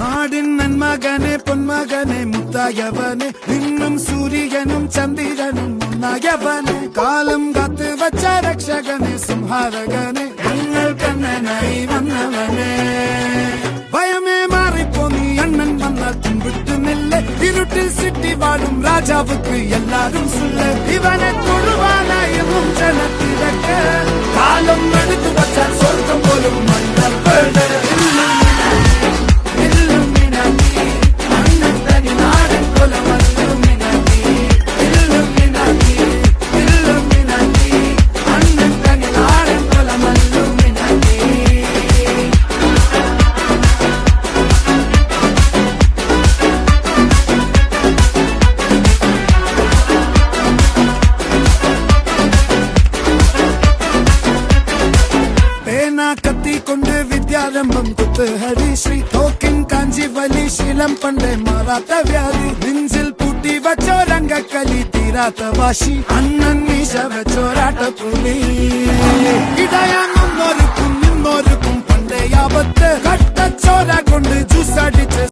നാടിൻ നന്മകനെ പൊന്മകനെ മുത്തായവനെ നിന്നും സൂര്യനും ചന്ദ്രനും ഒന്നായവനെ കാലം കാത്ത് വച്ച രക്ഷകനെ സംഹാരകനെ ഞങ്ങൾ കണ്ണനായി വന്നവനെ ഭയമേ മാറിപ്പോ നീ അണ്ണൻ വന്നാൽ തുമ്പിട്ടുന്നില്ല ഇരുട്ടിൽ സിറ്റി വാടും രാജാവുക്ക് എല്ലാരും സുല്ല ഇവനെ തൊഴുവാനായും ജനത്തിരക്ക് കാലം എടുത്തു വച്ചാൽ സ്വർഗം പോലും മണ്ണൽ കത്തിക്കൊണ്ട് വിദ്യാരംഭം കുത്ത് ഹരിശ്രീ തോക്കിൻ കാഞ്ചി വലി ശീലം പണ്ടേ മാറാത്ത വ്യാധി നെഞ്ചിൽ പൂട്ടി വച്ചോരംഗക്കലി തീരാത്ത വാശി അണ്ണൻ മീശ വെച്ചോരാട്ട പുലി ഇടയാങ്ങുന്നോർക്കും നിന്നോർക്കും പണ്ടേ ആപത്ത് കട്ടച്ചോര കൊണ്ട് ജ്യൂസ് അടിച്ച്